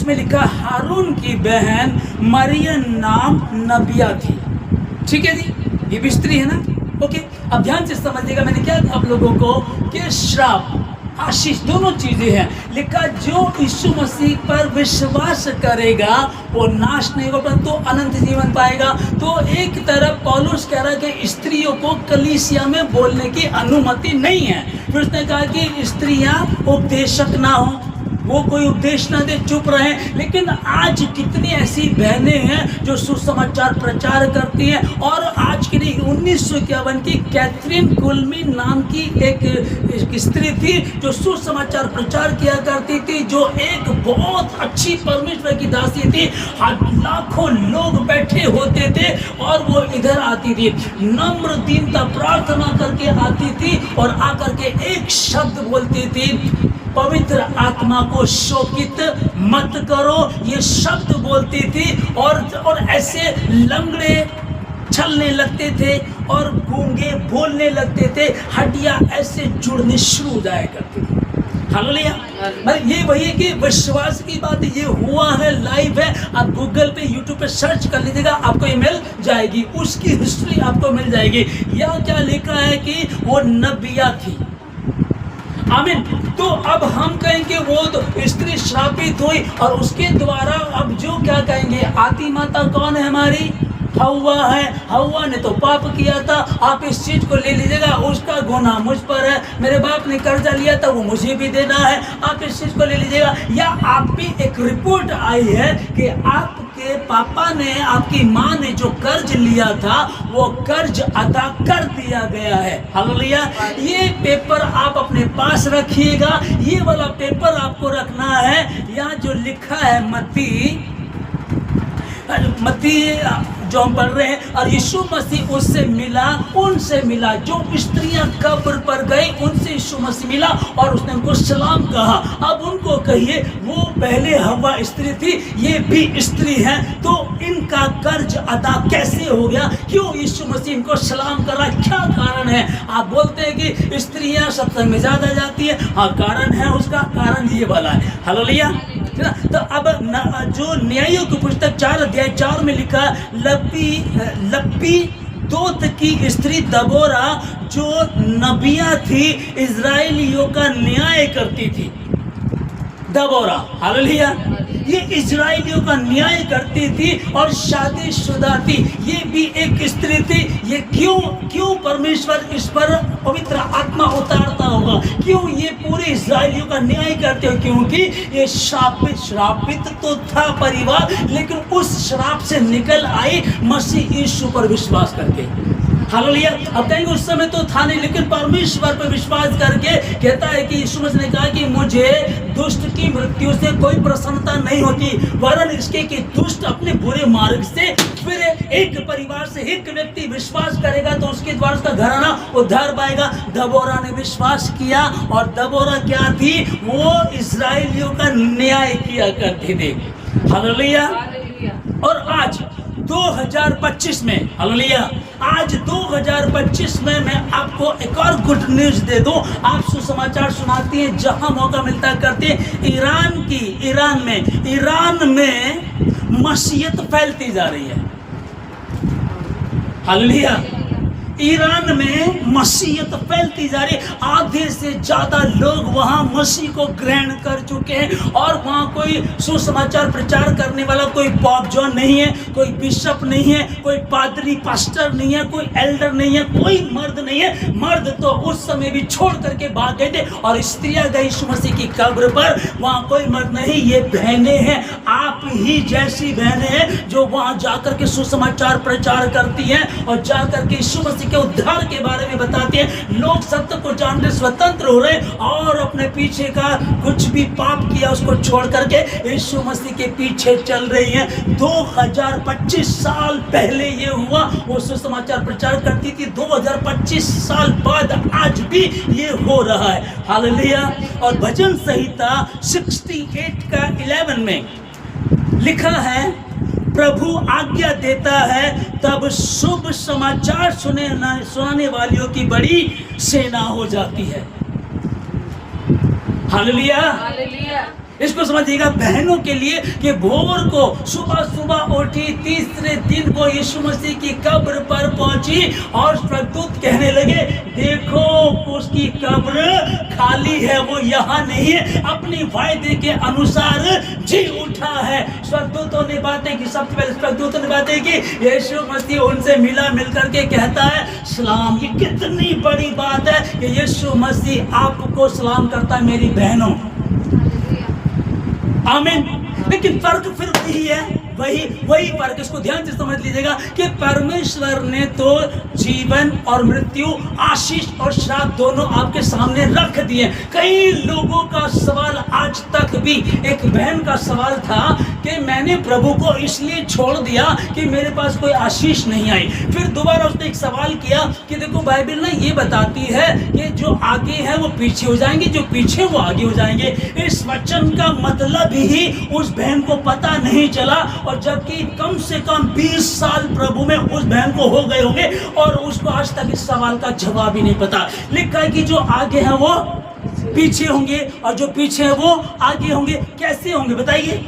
इसमें लिखा हारून की बहन मरियम नाम नबिया थी। ठीक है जी, ये भी स्त्री है ना। ओके, अब ध्यान से समझिएगा, मैंने क्या आप लोगों को कि श्राप आशीष दोनों चीजें हैं। लिखा जो यीशु मसीह पर विश्वास करेगा वो नाश नहीं होगा परंतु अनंत जीवन पाएगा। तो एक तरफ पौलुस कह रहा है कि स्त्रियों को कलीसिया में बोलने की अनुमति नहीं है। फिर उसने कहा कि स्त्रियां उपदेशक ना हो, वो कोई उपदेश ना दे, चुप रहे। लेकिन आज कितनी ऐसी बहनें हैं जो सुसमाचार प्रचार करती हैं। और आज की नहीं, 1951 की कैथरीन कुलमिन नाम की एक स्त्री थी जो सुसमाचार प्रचार किया करती थी, जो एक बहुत अच्छी परमेश्वर की दासी थी। लाखों लोग बैठे होते थे और वो इधर आती थी, नम्र दीनता प्रार्थना करके आती थी और आकर के एक शब्द बोलती थी, पवित्र आत्मा को शोकित मत करो, ये शब्द बोलती थी। और ऐसे लंगड़े चलने लगते थे और गूंगे बोलने लगते थे, हड्डियां ऐसे जुड़ने शुरू हो जाया करती थी। हालेलुया। ये वही है कि विश्वास की बात, ये हुआ है, लाइव है। आप गूगल पे यूट्यूब पे सर्च कर लीजिएगा, आपको ये मिल जाएगी, उसकी हिस्ट्री आपको मिल जाएगी। या क्या लिखा है कि वो नबिया थी। आमीन। तो अब हम कहेंगे वो तो स्त्री श्रापित हुई और उसके द्वारा अब जो क्या कहेंगे, आदि माता कौन है हमारी? हव्वा है। हव्वा ने तो पाप किया था। आप इस चीज को ले लीजिएगा, उसका गुनाह मुझ पर है। मेरे बाप ने कर्जा लिया था, वो मुझे भी देना है, आप इस चीज को ले लीजिएगा। या आप भी एक रिपोर्ट आई है कि आपके पापा ने, आपकी माँ ने जो कर्ज लिया था वो कर्ज अदा कर दिया गया है। हालेलुया। ये पेपर आप अपने पास रखिएगा, ये वाला पेपर आपको रखना है। यहाँ जो लिखा है मत्ती जो हम पढ़ रहे हैं, और यीशु मसीह उससे मिला, उनसे मिला जो स्त्रियां कब्र पर गई, उनसे यीशु मसीह मिला और उसने उनको सलाम कहा। अब उनको कहिए, वो पहले हव्वा स्त्री थी, ये भी स्त्री है, तो इनका कर्ज अदा कैसे हो गया? क्यों यीशु मसीह इनको सलाम कर रहा? क्या कारण है? आप बोलते हैं कि स्त्रियां सत्संग में ज्यादा जाती है। हाँ, कारण है, उसका कारण ये वाला है। हालेलुया। तो अब जो न्यायों की पुस्तक 4 अध्याय 4 में लिखा, लप्पी दोत की स्त्री दबोरा जो नबिया थी, इजराइलियों का न्याय करती थी। दबोरा, हालेलुया, ये इजराइलियों का न्याय करती थी और शादीशुदा थी। ये भी एक स्त्री थी। ये क्यों परमेश्वर इस पर पवित्र आत्मा उतारता होगा? क्यों ये पूरे इजराइलियों का न्याय करते हो? क्योंकि ये श्रापित तो था परिवार, लेकिन उस श्राप से निकल आई मसीह यीशु पर विश्वास करके। हालेलुया। अब कहेंगे उस समय तो था नहीं, लेकिन परमेश्वर पर विश्वास करके कहता है कि यीशु मसीह ने कहा कि मुझे दुष्ट की मृत्यु से कोई प्रसन्नता नहीं होती, वरन इसके कि दुष्ट अपने बुरे मार्ग से फिरे। एक परिवार से एक व्यक्ति विश्वास करेगा तो उसके द्वारा उसका घराना उद्धार पाएगा। दबोरा ने विश्वास किया, और दबोरा क्या थी? वो इजराइलियों का न्याय किया करती थी। हालेलुया। और आज 2025 में, हालेलुया, आज 2025 में मैं आपको एक और गुड न्यूज दे दूं। आप सुसमाचार सुनाती हैं, जहां मौका मिलता करते हैं। ईरान में मसीहत फैलती जा रही है। हालेलुया। ईरान में मसीहत फैलती जा रही है। आधे से ज्यादा लोग वहां मसीह को ग्रहण कर चुके हैं, और वहां कोई सुसमाचार प्रचार करने वाला कोई पॉप जॉन नहीं है, कोई बिशप नहीं है, कोई पादरी पास्टर नहीं है, कोई एल्डर नहीं है, कोई मर्द नहीं है। मर्द तो उस समय भी छोड़ करके भाग गए थे, और स्त्रियां गई यीशु मसीह की कब्र पर। वहां कोई मर्द नहीं, ये बहनें हैं, आप ही जैसी बहनें हैं, जो वहां जाकर के सुसमाचार प्रचार करती हैं और जाकर के यीशु मसीह के उद्धार के बारे में बताते हैं। लोग सत्य को जानते स्वतंत्र हो रहे, और अपने पीछे का कुछ भी पाप किया उसको छोड़ करके यीशु मसीह के पीछे चल रही हैं। 2025 साल पहले ये हुआ, वो सुसमाचार प्रचार करती थी। 2025 साल बाद आज भी ये हो रहा है। हालेलुया। और भजन संहिता 68 का 11 में लिखा है, प्रभु आज्ञा देता है तब शुभ समाचार सुनाने वालियों की बड़ी सेना हो जाती है। हालेलुया। इसको समझिएगा बहनों के लिए कि भोर को सुबह सुबह उठी, तीसरे दिन को यीशु मसीह की कब्र पर पहुंची और स्वर्गदूत कहने लगे देखो उसकी कब्र खाली है, वो यहाँ नहीं है, अपनी वायदे के अनुसार जी उठा है। स्वर्गदूतों ने बातें की, सबसे पहले स्वर्गदूतों ने बातें की, यीशु मसीह उनसे मिलकर के कहता है सलाम। ये कितनी बड़ी बात है कि यीशु मसीह आपको सलाम करता है मेरी बहनों, आमीन। लेकिन फर्क फिर वही है, वही फर्क, इसको ध्यान से समझ लीजिएगा कि परमेश्वर ने तो जीवन और मृत्यु, आशीष और श्राप दोनों आपके सामने रख दिए। कई लोगों का सवाल आज तक भी, एक बहन का सवाल था कि मैंने प्रभु को इसलिए छोड़ दिया कि मेरे पास कोई आशीष नहीं आई। फिर दोबारा उसने एक सवाल किया कि देखो बाइबल ना ये बताती है कि जो आगे है वो पीछे हो जाएंगे, जो पीछे वो आगे हो जाएंगे। इस वचन का मतलब ही उस बहन को पता नहीं चला, और जबकि कम से कम 20 साल प्रभु में उस बहन को हो गए होंगे और उसको आज तक इस सवाल का जवाब ही नहीं पता। लिखा है कि जो आगे है वो पीछे होंगे और जो पीछे है वो आगे होंगे। कैसे होंगे बताइए?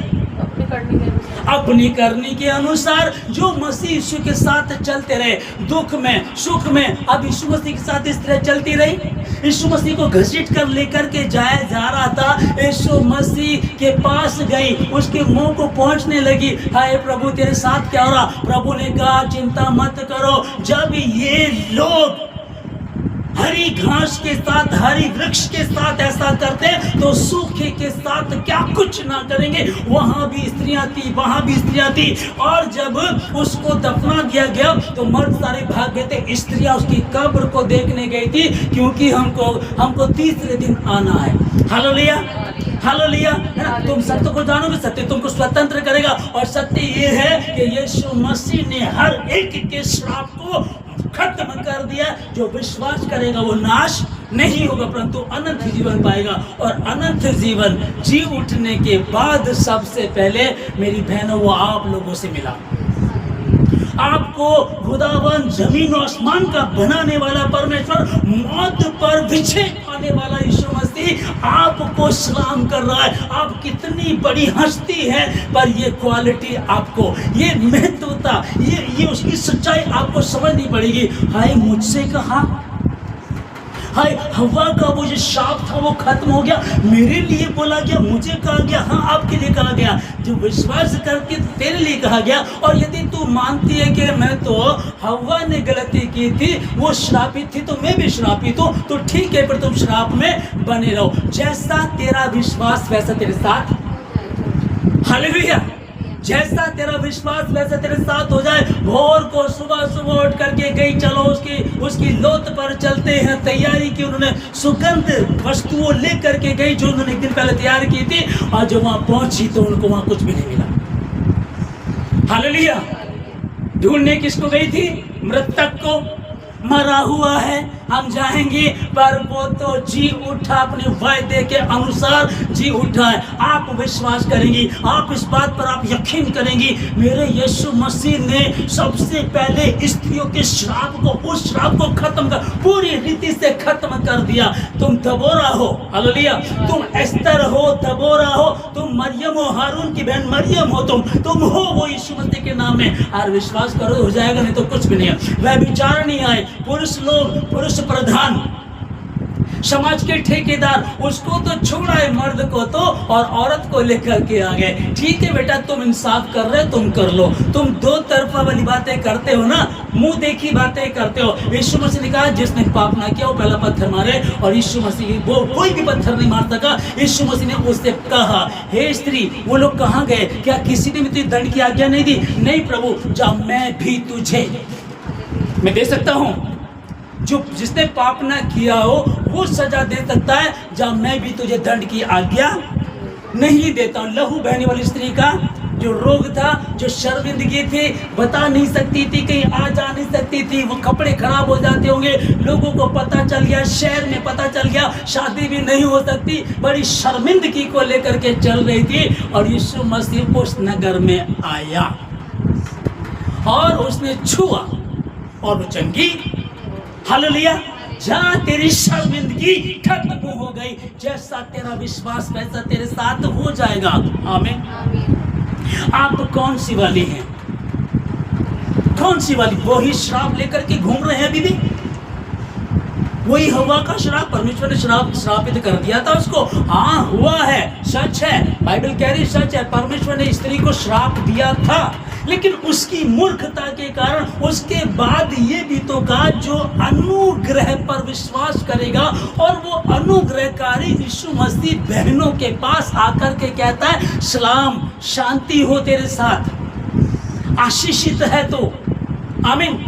अपनी करनी के अनुसार। जो मसीह यीशु के साथ चलते रहे, दुख में सुख में, अब यीशु मसीह के साथ इस तरह चलती रही। यीशु मसीह को घसीट कर लेकर के जाया जा रहा था, यीशु मसीह के पास गई, उसके मुंह को पहुंचने लगी, हाय प्रभु तेरे साथ क्या हो रहा? प्रभु ने कहा चिंता मत करो। जब ये लोग हरी घास के साथ, हरी वृक्ष के साथ ऐसा करते तो सूखे के साथ क्या कुछ ना करेंगे? वहां भी स्त्रियां थी, वहां भी स्त्रियां थी। और जब उसको दफना दिया गया तो मर्द सारे भाग गए थे, स्त्रियां उसकी कब्र को देखने गई थी, क्योंकि हमको तीसरे दिन आना है। हालेलुया, हालेलुया, है ना? तुम सत्य को जानोगे, सत्य तुमको स्वतंत्र करेगा। और सत्य ये है कि यीशु मसीह ने हर एक के श्राप को खत्म कर दिया। जो विश्वास करेगा वो नाश नहीं होगा परंतु अनंत जीवन पाएगा। और अनंत जीवन जी उठने के बाद सबसे पहले मेरी बहनों वो आप लोगों से मिला। आपको खुदावन जमीन और आसमान का बनाने वाला परमेश्वर, मौत पर विजय पाने वाला यीशु मसीह आपको सलाम कर रहा है। आप कितनी बड़ी हस्ती है, पर ये क्वालिटी आपको, ये महत्वता, ये उसकी सच्चाई आपको समझनी पड़ेगी। हाय मुझसे कहा, हाय हवा का वो जो शाप था वो खत्म हो गया, मेरे लिए बोला गया, मुझे कहा गया, हाँ आपके लिए कहा गया। जो विश्वास करके तेरे लिए कहा गया। और यदि तू मानती है कि मैं तो हवा ने गलती की थी, वो श्रापित थी तो मैं भी श्रापित हूँ, तो ठीक है, पर तुम श्राप में बने रहो। जैसा तेरा विश्वास वैसा तेरे साथ। हालेलुया, जैसा तेरा विश्वास वैसा तेरे साथ हो जाए। भोर को सुबह सुबह उठ करके गई, चलो उसकी लोथ पर चलते हैं। तैयारी की उन्होंने, सुगंध वस्तुओं लेकर के गई जो उन्होंने एक दिन पहले तैयार की थी, और जब वहां पहुंची तो उनको वहां कुछ भी नहीं मिला। हालेलुया, ढूंढने किसको गई थी? मृतक को, मरा हुआ है, हम जाएंगे, पर वो तो जी उठा, अपने वायदे के अनुसार जी उठा है। आप विश्वास करेंगी, आप इस बात पर आप यकीन करेंगी, मेरे यीशु मसीह ने सबसे पहले स्त्रियों के श्राप को, उस श्राप को खत्म कर, पूरी रीति से खत्म कर दिया। तुम दबोरा हो, हालेलुया, तुम एस्तर हो, दबोरा हो, तुम मरियम हो, हारून की बहन मरियम हो, तुम हो वो यीशु मसीह के नाम में। और विश्वास करो हो जाएगा, नहीं तो कुछ भी नहीं है। वह विचार नहीं आए, पुरुष लोग, पुरुष प्रधान, समाज के ठेकेदार, उसको तो छोड़ा है, मर्द को तो, और औरत को लेकर के आ गए। ठीक है बेटा, तुम इंसाफ कर रहे हो, तुम कर लो। तुम दो तरफा वाली बातें करते हो ना, मुंह देखी बातें करते हो। यीशु मसीह ने कहा जिसने पाप ना किया वो पहला पत्थर मारे, और यीशु मसीह वो कोई भी पत्थर नहीं मार सका। यीशु मसीह ने उससे कहा, हे स्त्री, वो लोग कहाँ गए? क्या किसी ने भी तुझे दंड की आज्ञा नहीं दी? नहीं प्रभु, जा मैं भी तुझे, मैं दे सकता हूँ, जो जिसने पाप ना किया हो वो सजा दे सकता है, जब मैं भी तुझे दंड की आज्ञा नहीं देता हूँ। लहू बहने वाली स्त्री का जो रोग था, जो शर्मिंदगी थी, बता नहीं सकती थी, कहीं आ जा नहीं सकती थी, वो कपड़े खराब हो जाते होंगे, लोगों को पता चल गया, शहर में पता चल गया, शादी भी नहीं हो सकती, बड़ी शर्मिंदगी को लेकर के चल रही थी। और यीशु मसीह उस नगर में आया और उसने छुआ और वो चंगी। हालेलुया, जा तेरी शर्मिंदगी खत्म हो गई, जैसा तेरा विश्वास वैसा तेरे साथ हो जाएगा। आमीन। आप कौन सी वाली हैं? कौन सी वाली? वही श्राप लेकर के घूम रहे हैं अभी भी? वही हवा का श्राप, परमेश्वर ने श्रापित कर दिया था उसको। हाँ हुआ है, सच है, बाइबल कह रही सच है, परमेश्वर ने स्त्री को श्राप दिया था, लेकिन उसकी मूर्खता के कारण उसके बाद ये भी तो कहा जो अनुग्रह पर विश्वास करेगा, और वो अनुग्रहकारी यीशु मसीह बहनों के पास आकर के कहता है सलाम, शांति हो तेरे साथ, आशीषित है तो। आमीन।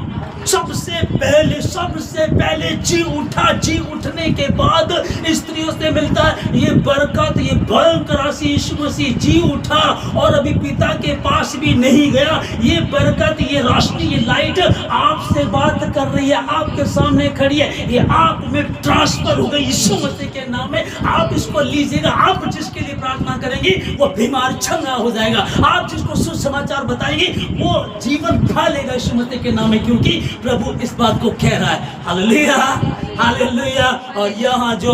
सबसे पहले जी उठा, जी उठने के बाद स्त्रियों से मिलता है ये बरकत, ये भयंकर राशि। यीशु मसीह जी उठा और अभी पिता के पास भी नहीं गया। ये बरकत, ये रोशनी, ये लाइट आपसे बात कर रही है, आपके सामने खड़ी है, ये आप में ट्रांसफर हो गई यीशु मसीह के नाम में। आप इसको लीजिएगा। आप जिसके लिए प्रार्थना करेंगी वो बीमार चंगा हो जाएगा। आप जिसको सुसमाचार बताएंगी वो जीवन पा लेगा यीशु मसीह के नाम में, क्योंकि प्रभु इस बात को कह रहा है। Hallelujah, hallelujah. और यहाँ जो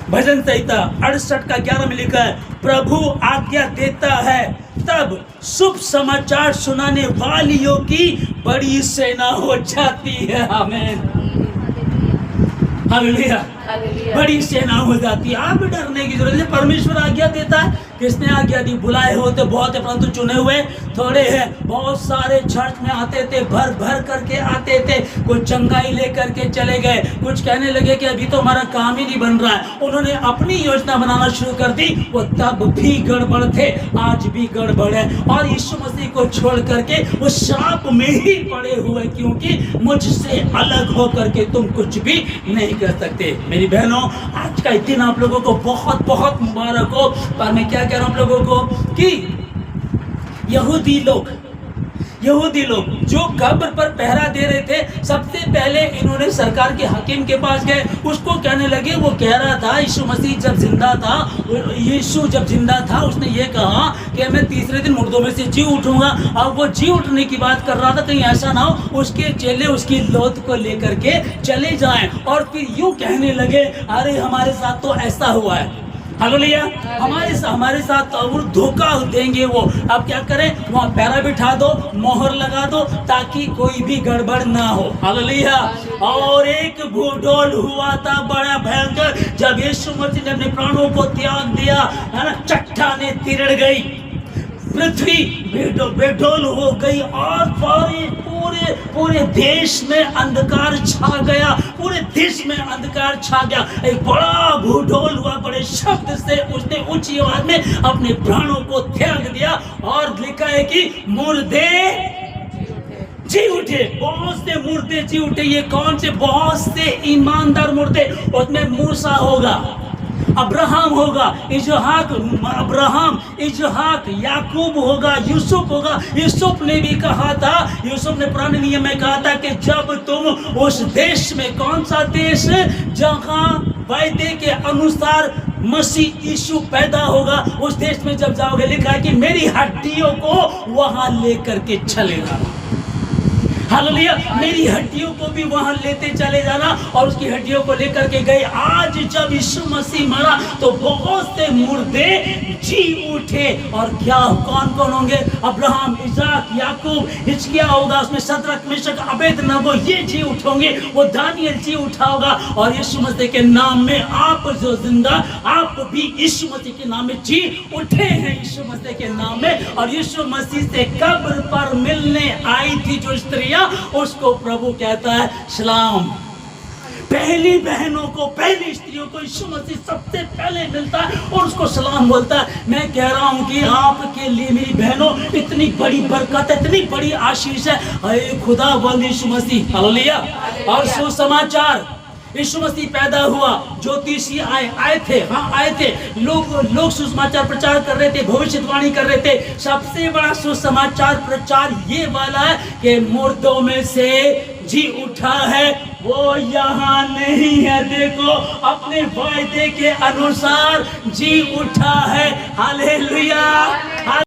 भजन संहिता 68 का 11 में लिखा है, प्रभु आज्ञा देता है तब शुभ समाचार सुनाने वालियों की बड़ी सेना हो जाती है। आमीन। हालेलुया। बड़ी सेना हो जाती है। आप डरने की जरूरत है। परमेश्वर आज्ञा देता है। किसने आज्ञा दी? बुलाए होते बहुत है परंतु चुने हुए थोड़े हैं। बहुत सारे चर्च में आते थे, भर भर करके आते थे, कुछ चंगाई लेकर के चले गए, कुछ कहने लगे कि अभी तो हमारा काम ही नहीं बन रहा है। उन्होंने अपनी योजना बनाना शुरू कर दी। वो तब भी गड़बड़ थे, आज भी गड़बड़ है, और यीशु मसीह को छोड़ करके वो श्राप में ही पड़े हुए, क्योंकि मुझसे अलग होकर के तुम कुछ भी नहीं कर सकते। मेरी बहनों, आज का दिन आप लोगों को बहुत बहुत मुबारक हो। पर मैं क्या कह रहा हूं आप लोगों को कि यहूदी लोग जो कब्र पर पहरा दे रहे थे, सबसे पहले इन्होंने सरकार के हाकिम के पास गए, उसको कहने लगे, वो कह रहा था यीशु मसीह जब जिंदा था उसने ये कहा कि मैं तीसरे दिन मुर्दों में से जी उठूंगा। अब वो जी उठने की बात कर रहा था, कहीं ऐसा ना हो उसके चेले उसकी लौत को लेकर के चले जाएं, और फिर यूं कहने लगे अरे हमारे साथ तो ऐसा हुआ है। हालेलुया। हमारे साथ और धोखा देंगे वो। अब क्या करें? वहाँ पैरा बिठा दो, मोहर लगा दो, ताकि कोई भी गड़बड़ ना हो। हालेलुया। और एक भूडोल हुआ था बड़ा भयंकर, जब यीशु मसीह ने अपने प्राणों को त्याग दिया, है ना, चट्टानें तिरड़ गई, पृथ्वी बेडोल हो गई, और पूरे देश में अंधकार छा गया। पूरे देश में अंधकार छा गया। एक बड़ा भूडोल हुआ, बड़े शब्द से उसने ऊंची आवाज में अपने प्राणों को त्याग दिया, और लिखा है कि मुर्दे जी उठे। बहुत से मुर्दे जी उठे। ये कौन से? बहुत से ईमानदार मुर्दे। उसमें मूसा होगा, अब्राहम होगा, इजहाक, याकूब होगा, यूसुफ होगा। यूसुफ ने भी कहा था, यूसुफ ने पुराने नियम में कहा था कि जब तुम उस देश में, कौन सा देश? जहां वायदे के अनुसार मसीह यीशु पैदा होगा, उस देश में जब जाओगे, लिखा है कि मेरी हड्डियों को वहां लेकर के चलेगा। हालेलुया। मेरी हड्डियों को भी वहां लेते चले जाना, और उसकी हड्डियों को लेकर के गए। आज जब यीशु मसीह मरा तो बहुत से मुर्दे जी उठे। और क्या? कौन कौन होंगे? अब्राहम, इसाक, याकूब, हिजकिय्याह होगा, उसमें शद्रक, मेशक, अबेदनगो, ये जी उठोगे। वो दानियल जी उठा होगा। और यीशु मसीह के नाम में आप जो जिंदा, आप भी यीशु मसीह के नाम में जी उठे हैं, यीशु मसीह के नाम में। और यीशु मसीह से कब्र पर मिलने आई थी जो स्त्रियां, उसको प्रभु कहता है सलाम। पहली बहनों को, पहली स्त्रियों को यीशु मसीह सबसे पहले मिलता है और उसको सलाम बोलता है। मैं कह रहा हूं कि आपके लिए मेरी बहनों इतनी बड़ी बरकत है, इतनी बड़ी आशीष है। अरे खुदा बंद यीशु मसीह। हालेलुया। और सुसमाचार, यीशु मसीह पैदा हुआ, ज्योतिषी आए थे, लोग सुसमाचार प्रचार कर रहे थे, भविष्यवाणी कर रहे थे। सबसे बड़ा सुसमाचार प्रचार ये वाला है कि मुर्दों में से जी उठा है, वो यहाँ नहीं है, देखो अपने वायदे के अनुसार जी उठा है। हालेलुया।